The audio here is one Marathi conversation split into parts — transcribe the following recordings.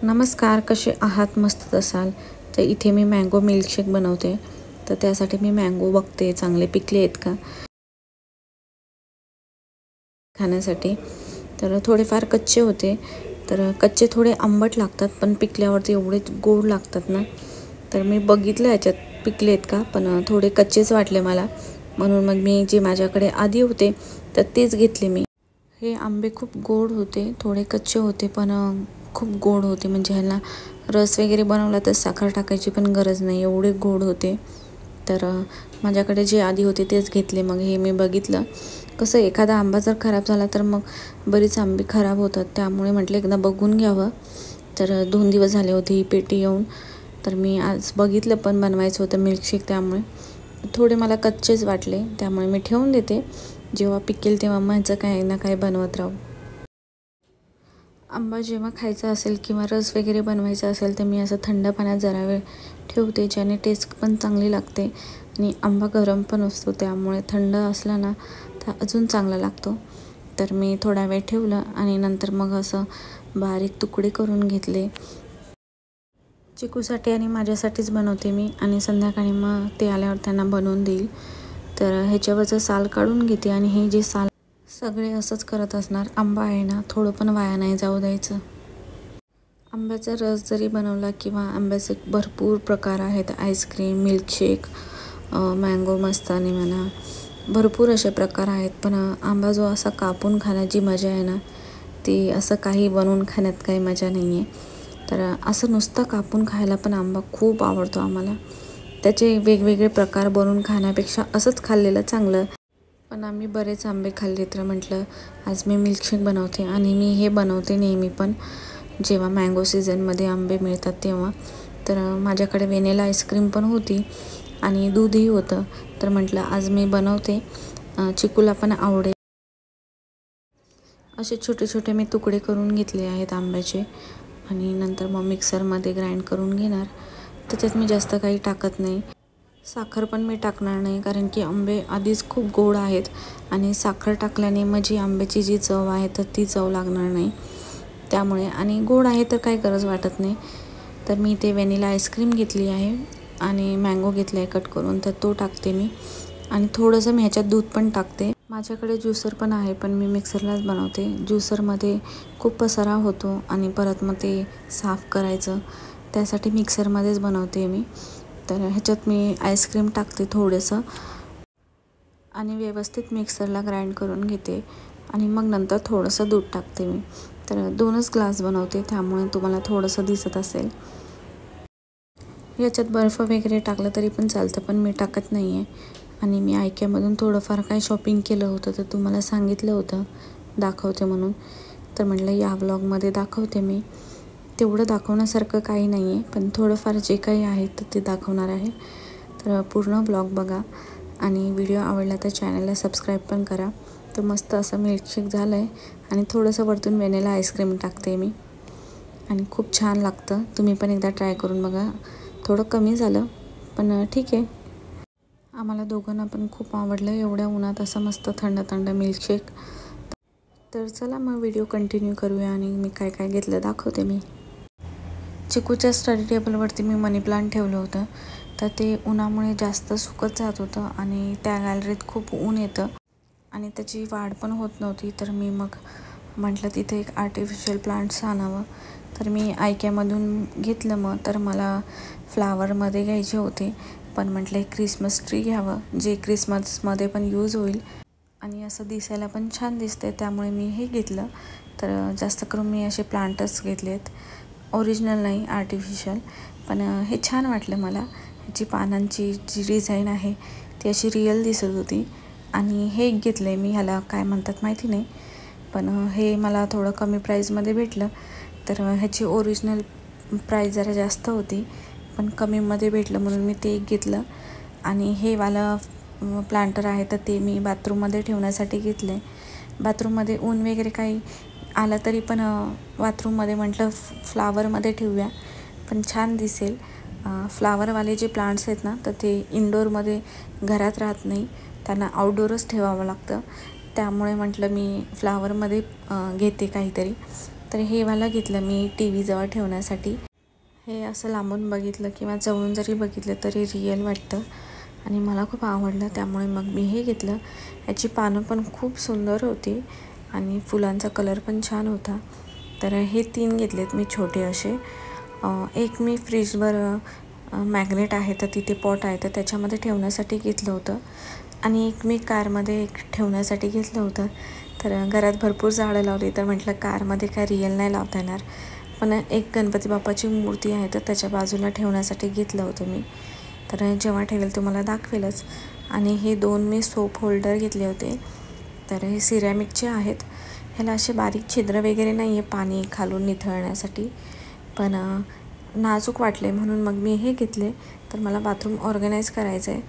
नमस्कार, कसे आहात? मस्त असाल तर इथे मी मँगो मिल्कशेक बनवते. तर त्यासाठी मी मँगो बघते चांगले पिकले आहेत का खाण्यासाठी. तर थोडेफार कच्चे होते, तर कच्चे थोडे आंबट लागतात, पण पिकल्यावरती एवढे गोड लागतात ना. तर मी बघितलं याच्यात पिकले आहेत का, पण थोडे कच्चेच वाटले मला, म्हणून मग मी जे माझ्याकडे आधी होते तर तेच घेतले मी. हे आंबे खूप गोड होते, थोडे कच्चे होते पण खूप गोड होते. म्हणजे ह्याला रस वगैरे बनवला तर साखर टाकायची पण गरज नाही, एवढे गोड होते. तर माझ्याकडे जे आधी होते तेच घेतले. मग हे मी बघितलं, कसं एखादा आंबा जर खराब झाला तर मग बरीच आंबे खराब होतात, त्यामुळे म्हटलं एकदा बघून घ्यावं. तर 2 दिवस झाले होते ही पेटी येऊन, तर मी आज बघितलं, पण बनवायचं होतं मिल्कशेक, त्यामुळे थोडे मला कच्चेच वाटले, त्यामुळे मी ठेवून देते. जेव्हा पिकेल तेव्हा माझं काही ना काही बनवत राहू. आंबा जेव्हा खायचा असेल किंवा रस वगैरे बनवायचा असेल तर मी असं थंड पाण्यात जरा वेळ ठेवते, ज्याने टेस्ट पण चांगली लागते. आणि आंबा गरम पण असतो, त्यामुळे थंड असला ना तर अजून चांगला लागतो. तर मी थोडा वेळ ठेवलं आणि नंतर मग असं बारीक तुकडे करून घेतले. चिकूसाठी आणि माझ्यासाठीच बनवते मी, आणि संध्याकाळी मग ते आल्यावर त्यांना बनवून देईल. तर ह्याच्यावरचं साल काढून घेते, आणि हे जे साल सगळे असंच करत असणार. आंबा आहे ना, थोडं पण वाया नाही जाऊ द्यायचं. आंब्याचा रस जरी बनवला किंवा आंब्याचे भरपूर प्रकार आहेत, आईस्क्रीम, मिल्कशेक, मँगो मस्तानी म्हणा, भरपूर असे प्रकार आहेत. पण आंबा जो असा कापून खाण्याची मजा आहे ना, ती असं काही बनवून खाण्यात काही मजा नाही आहे. तर असं नुसतं कापून खायला पण आंबा खूप आवडतो आम्हाला. त्याचे वेगवेगळे प्रकार बनवून खाण्यापेक्षा असंच खाल्लेलं चांगलं. पण आम्ही बरेच आंबे खाल्ले, तर म्हटलं आज मी मिल्कशेक बनवते. आणि मी हे बनवते नेहमी पण जेव्हा मँगो सीझनमध्ये आंबे मिळतात तेव्हा. तर माझ्याकडे व्हॅनिला आईस्क्रीम पण होती आणि दूधही होतं, तर म्हटलं आज मी बनवते, चिकूला पण आवडेल. असे छोटे छोटे मी तुकडे करून घेतले आहेत आंब्याचे, आणि नंतर मग मिक्सरमध्ये ग्राइंड करून घेणार. त्याच्यात मी जास्त काही टाकत नाही, साखर पण मी टाकणार नाही, कारण की आंबे आधीच खूप गोड आहेत, आणि साखर टाकल्याने मग जी आंब्याची जी चव आहे तर ती चव लागणार नाही त्यामुळे. आणि गोड आहे तर काही गरज वाटत नाही. तर मी ते व्हॅनिला आईस्क्रीम घेतली आहे आणि मँगो घेतला आहे कट करून, तर तो टाकते मी. आणि थोडंसं मी ह्याच्यात दूध पण टाकते. माझ्याकडे ज्युसर पण आहे, पण मी मिक्सरलाच बनवते. ज्युसरमध्ये खूप पसारा होतो आणि परत मग ते साफ करायचं, त्यासाठी मिक्सरमध्येच बनवते मी. तर ह्याच्यात मी आईस्क्रीम टाकते थोडंसं, आणि व्यवस्थित मिक्सरला ग्राइंड करून घेते, आणि मग नंतर थोडंसं दूध टाकते मी. तर 2च ग्लास बनवते, त्यामुळे तुम्हाला थोडंसं दिसत असेल. याच्यात बर्फ वगैरे टाकलं तरी पण चालतं, पण मी टाकत नाही आहे. आणि मी आयक्यामधून थोडंफार काय शॉपिंग केलं होतं, तर तुम्हाला सांगितलं होतं दाखवते म्हणून. तर म्हटलं या व्लॉगमध्ये दाखवते मी. तेवढं दाखवण्यासारखं काही नाही आहे, पण थोडंफार जे काही आहे तर ते दाखवणार आहे. तर पूर्ण व्लॉग बघा, आणि व्हिडिओ आवडला तर चॅनलला सबस्क्राईब पण करा. तर मस्त असं मिल्कशेक झालं आहे, आणि थोडंसं वरतून व्हॅनिला आईस्क्रीम टाकते मी, आणि खूप छान लागतं. तुम्ही पण एकदा ट्राय करून बघा. थोडं कमी झालं, पण ठीक आहे. आम्हाला दोघांना पण खूप आवडलं एवढ्या उन्हात असं मस्त थंड थंड मिल्कशेक. तर चला मग व्हिडिओ कंटिन्यू करूया, आणि मी काय काय घेतलं दाखवते मी. चिकूच्या स्टडी टेबलवरती मी मनी प्लांट ठेवलं होतं, तर ते उन्हामुळे जास्त सुकत जात होतं, आणि त्या गॅलरीत खूप ऊन येतं आणि त्याची वाढ पण होत नव्हती. तर मी मग म्हटलं तिथे एक आर्टिफिशियल प्लांट्स आणावं. तर मी आयक्यामधून घेतलं. मग तर मला फ्लावरमध्ये घ्यायचे होते, पण म्हटलं एक क्रिसमस ट्री घ्यावं, जे क्रिसमसमध्ये पण यूज होईल आणि असं दिसायला पण छान दिसते, त्यामुळे मी हे घेतलं. तर जास्त करून मी असे प्लांटच घेतलेत, ओरिजिनल नाही, आर्टिफिशियल. पण हे छान वाटलं मला. ह्याची पानांची जी डिझाईन आहे ती अशी रिअल दिसत होती. आणि हे एक घेतलं आहे मी, ह्याला काय म्हणतात माहिती नाही, पण हे मला थोडं कमी प्राईजमध्ये भेटलं. तर ह्याची ओरिजिनल प्राईज जरा जास्त होती, पण कमीमध्ये भेटलं म्हणून मी ते एक घेतलं. आणि हे वाला प्लांटर आहे तर ते मी बाथरूममध्ये ठेवण्यासाठी घेतलं आहे. बाथरूममध्ये ऊन वगैरे काही आलं तरी पण बाथरूममध्ये म्हटलं फ्लावरमध्ये ठेवूया, पण छान दिसेल. फ्लावरवाले जे प्लांट्स आहेत ना, तर ते इनडोअरमध्ये घरात राहत नाही, त्यांना आउटडोअरच ठेवावं लागतं. त्यामुळे म्हटलं मी फ्लावरमध्ये घेते काहीतरी. तर हे वाला घेतलं मी TV जवळ ठेवण्यासाठी. हे असं लांबून बघितलं किंवा जवळून जरी बघितलं तरी रिअल वाटतं आणि मला खूप आवडलं, त्यामुळे मग मी हे घेतलं. याची पानं पण खूप सुंदर होती आणि फुलांचा कलर पण छान होता. तर हे 3 घेतलेत मी छोटे असे. एक मी फ्रीजवर मॅग्नेट आहे तर तिथे पॉट आहे तर त्याच्यामध्ये ठेवण्यासाठी घेतलं होतं आणि एक मी कारमध्ये एक ठेवण्यासाठी घेतलं होतं. तर घरात भरपूर झाडं लावली तर म्हटलं कारमध्ये काय रिअल नाही लावता येणार, पण एक गणपती बाप्पाची मूर्ती आहे तर त्याच्या बाजूला ठेवण्यासाठी घेतलं होतं मी. तर जेव्हा ठेवेल तुम्हाला दाखवेलच. आणि हे 2 मी सोप होल्डर घेतले होते. तर हे सिरॅमिकचे आहेत. ह्याला असे बारीक छिद्र वगैरे नाही आहे पाणी खालून निथळण्यासाठी, पण नाजूक वाटले म्हणून मग मी हे घेतले. तर मला बाथरूम ऑर्गनाईज करायचं आहे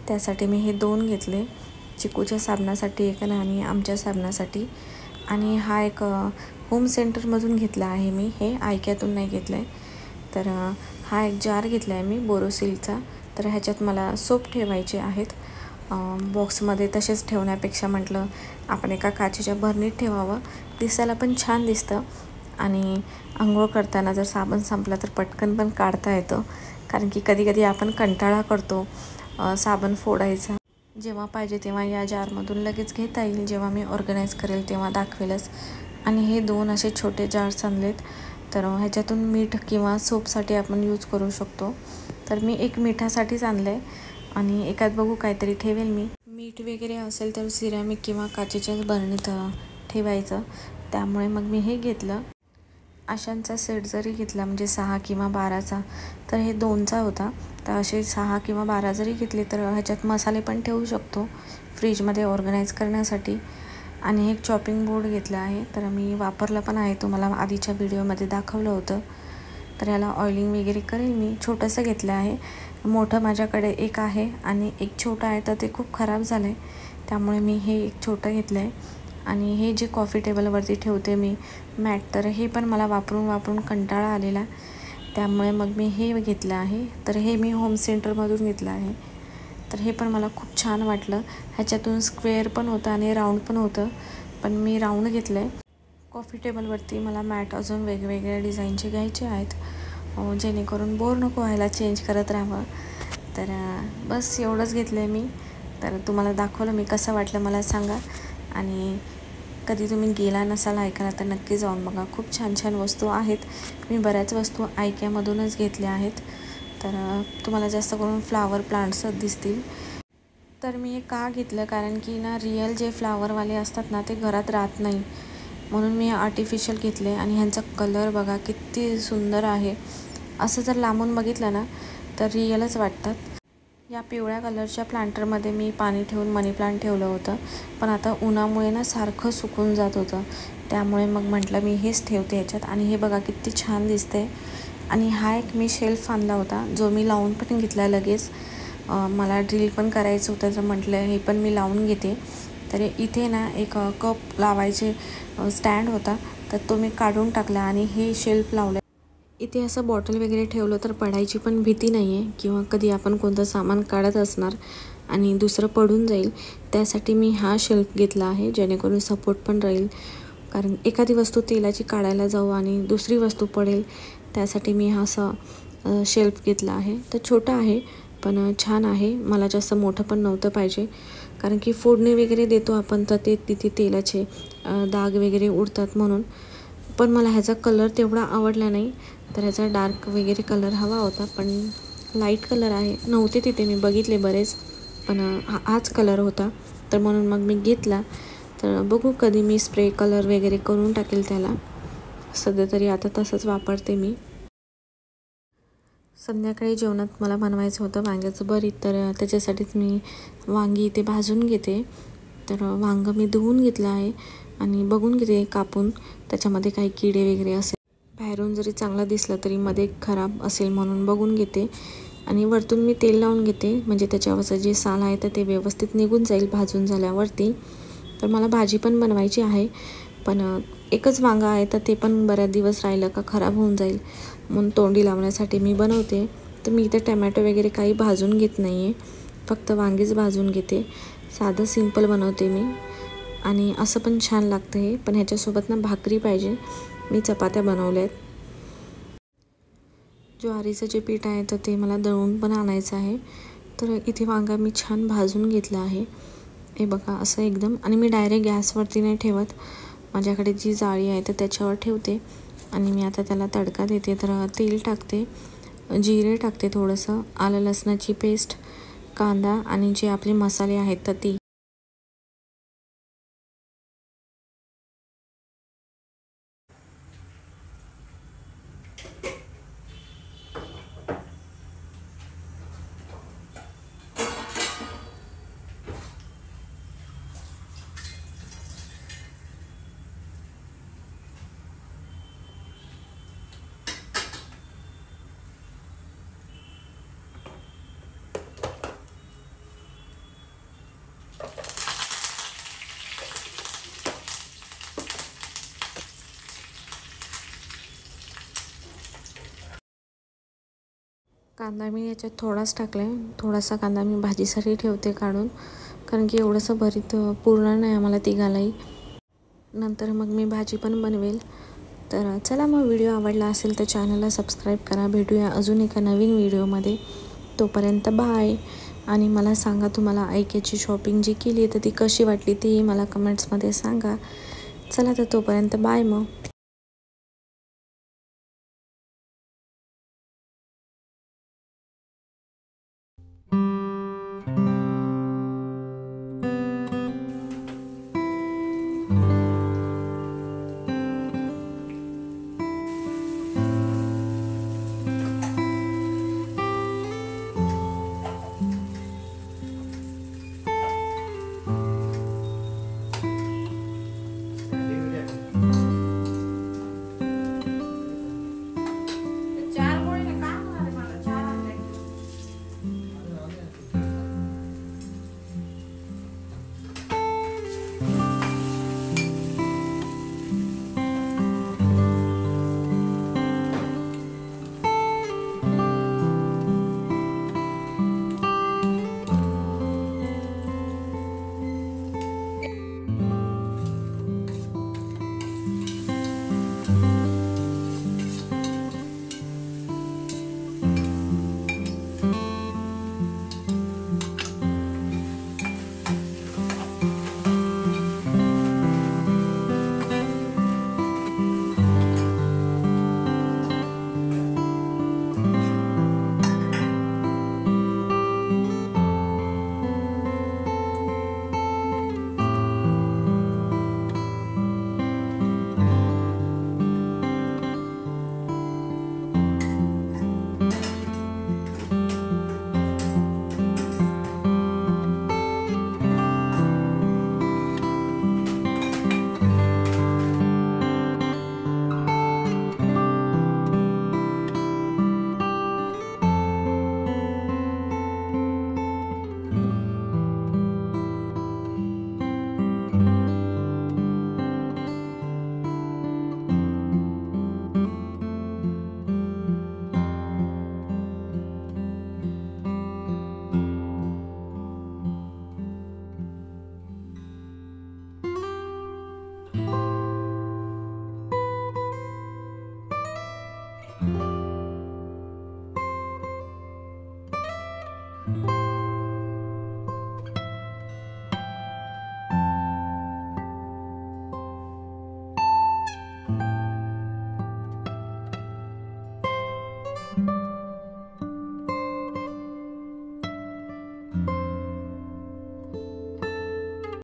त्यासाठी मी हे 2 घेतले. चिकूच्या साबणासाठी एक आणि आमच्या साबणासाठी. आणि हा एक होम सेंटरमधून घेतला आहे मी, हे आयक्यातून नाही घेतलं आहे. तर हा एक जार घेतला आहे मी बोरोसिलचा. तर ह्याच्यात मला सोप ठेवायचे आहेत. बॉक्समध्ये तसेच ठेवण्यापेक्षा म्हटलं आपण एका काचेच्या भरणीत ठेवावं, दिसायला पण छान दिसतं आणि अंघोळ करताना जर साबण संपला तर पटकन पण काढता येतं. कारण की कधी कधी आपण कंटाळा करतो साबण फोडायचा. जेव्हा पाहिजे तेव्हा या जारमधून लगेच घेता येईल. जेव्हा मी ऑर्गनाईज करेल तेव्हा दाखवेलच. आणि हे 2 असे छोटे जार्स आणलेत. तर ह्याच्यातून मीठ किंवा सोपसाठी आपण यूज करू शकतो. तर मी एक मिठासाठीच आणलं आहे आणि एकात बघू काहीतरी ठेवेल मी. मीठ वगैरे असेल तर सिरॅमिक किंवा काचेच्याच भरणीत ठेवायचं, त्यामुळे मग मी हे घेतलं. अशांचा सेट जरी घेतला म्हणजे 6 किंवा 12चा, तर हे 2चा होता. तर असे 6 किंवा 12 जरी घेतले तर ह्याच्यात मसाले पण ठेवू शकतो फ्रीजमध्ये ऑर्गनाईज करण्यासाठी. आणि एक चॉपिंग बोर्ड घेतला आहे. तर मी वापरला पण आहे, तुम्हाला आधीच्या व्हिडिओमध्ये दाखवलं होतं. तर ह्याला ऑइलिंग वगैरे करेल मी. छोटंसं घेतलं आहे. मोठं माझ्याकडे एक आहे आणि एक छोटं आहे तर ते खूप खराब झालं आहे, त्यामुळे मी हे एक छोटं घेतलं आहे. आणि हे जे कॉफी टेबलवरती ठेवते मी मॅट, तर हे पण मला वापरून कंटाळा आलेला, त्यामुळे मग मी हे घेतलं आहे. तर हे मी होम सेंटरमधून घेतलं आहे. तर हे पण मला खूप छान वाटलं. ह्याच्यातून स्क्वेअर पण होतं आणि राऊंड पण होतं, पण मी राऊंड घेतलं आहे. कॉफी टेबलवरती मला मॅट अजून वेगवेगळ्या डिझाईनचे घ्यायचे आहेत, जेणेकरून बोर नको व्हायला चेंज करत राहावं. तर बस एवढंच घेतलं आहे मी. तर तुम्हाला दाखवलं मी, कसं वाटलं मला सांगा. आणि कधी तुम्ही गेला नसाल ऐकायला तर नक्की जाऊन बघा, खूप छान छान वस्तू आहेत. मी बऱ्याच वस्तू आयक्यामधूनच घेतल्या आहेत. तर तुम्हाला जास्त करून फ्लावर प्लांट्सच दिसतील. तर मी हे का घेतलं, कारण की ना रिअल जे फ्लावरवाले असतात ना ते घरात राहत नाही, म्हणून मी आर्टिफिशियल घेतले. आणि ह्यांचा कलर बघा किती सुंदर आहे. असं जर लांबून बघितलं ना तर रिअलच वाटतात. या पिवळ्या कलरच्या प्लांटरमध्ये मी पाणी ठेवून मनी प्लांट ठेवलं होतं, पण आता उन्हामुळे ना सारखं सुकून जात होतं, त्यामुळे मग म्हटलं मी हेच ठेवते ह्याच्यात. आणि हे बघा किती छान दिसते. आणि हा एक मी शेल्फ आणला होता जो मी लावून पण घेतला लगेच. मला ड्रिल पण करायचं होतं तर म्हटलं हे पण मी लावून घेते. तर इथे ना एक कप लावायचे स्टँड होता, तर तो मी काढून टाकला आणि हे शेल्फ लावलं. इथे असं बॉटल वगैरे ठेवलं तर पडायची पण भीती नाही आहे, किंवा कधी आपण कोणतं सामान काढत असणार आणि दुसरं पडून जाईल, त्यासाठी मी हा शेल्फ घेतला आहे, जेणेकरून सपोर्ट पण राहील. कारण एखादी वस्तू तेलाची काढायला जाऊ आणि दुसरी वस्तू पडेल, त्यासाठी मी हा असा शेल्फ घेतला आहे. तर छोटा आहे पण छान आहे. मला जास्त मोठं पण नव्हतं पाहिजे, कारण की फोडणी वगैरे देतो आपण तर ते तिथे तेलाचे डाग वगैरे उडतात म्हणून. पण मला ह्याचा कलर तेवढा आवडला नाही, तर ह्याचा डार्क वगैरे कलर हवा होता, पण लाईट कलर आहे. नव्हते तिथे, मी बघितले बरेच, पण हाच कलर होता, तर म्हणून मग मी घेतला. तर बघू कधी मी स्प्रे कलर वगैरे करून टाकेल त्याला. सध्या तरी आता तसंच वापरते मी. संध्याकाळी जेवणात मला बनवायचं होतं वांग्याचं भरीत, तर त्याच्यासाठीच मी वांगी इथे भाजून घेते. तर वांगं मी धुवून घेतलं आहे आणि बघून घेते कापून त्याच्यामध्ये काही किडे वगैरे असेल. बाहेरून जरी चांगलं दिसलं तरी मध्ये खराब असेल म्हणून बघून घेते. आणि वरतून मी तेल लावून घेते, म्हणजे त्याच्यावरचं जे साल आहे तर ते व्यवस्थित निघून जाईल भाजून झाल्यावरती. तर मला भाजी पण बनवायची आहे, पण एकच वांगा आहे तर ते पण बऱ्याच दिवस राहिलं का खराब होऊन जाईल, म्हणून तोंडी लावण्यासाठी मी बनवते. तर मी इथे टमॅटो वगैरे काही भाजून घेत नाही आहे, फक्त वांगीच भाजून घेते. साधं सिंपल बनवते मी आणि असं पण छान लागतं हे. पण ह्याच्यासोबत ना भाकरी पाहिजे, मी चपात्या बनवल्या आहेत. ज्वारीचं जे पीठ आहे तर ते मला दळून पण आणायचं आहे. तर इथे वांगा मी छान भाजून घेतला आहे. हे बघा असं एकदम, आणि मी डायरेक्ट गॅसवरती नाही ठेवत, माझ्याकडे जी जाळी आहे तर त्याच्यावर ठेवते. आणि मी आता त्याला तडका देते. तर तेल टाकते, जिरे टाकते, थोडंसं आलं लसणाची पेस्ट, कांदा आणि जे आपले मसाले आहेत तर ती. कांदा मी याच्यात थोडाच टाकला आहे. थोडासा कांदा मी भाजीसाठी ठेवते काढून, कारण की एवढंसं भरीत पुरणार नाही आम्हाला तिघालाही. नंतर मग मी भाजी पण बनवेल. तर चला मग, व्हिडिओ आवडला असेल तर चॅनलला सबस्क्राईब करा. भेटूया अजून एका नवीन व्हिडिओमध्ये. तोपर्यंत बाय. आणि मला सांगा तुम्हाला आयकेची शॉपिंग जी केली तर ती कशी वाटली, तेही मला कमेंट्समध्ये सांगा. चला तर तोपर्यंत बाय मग. you.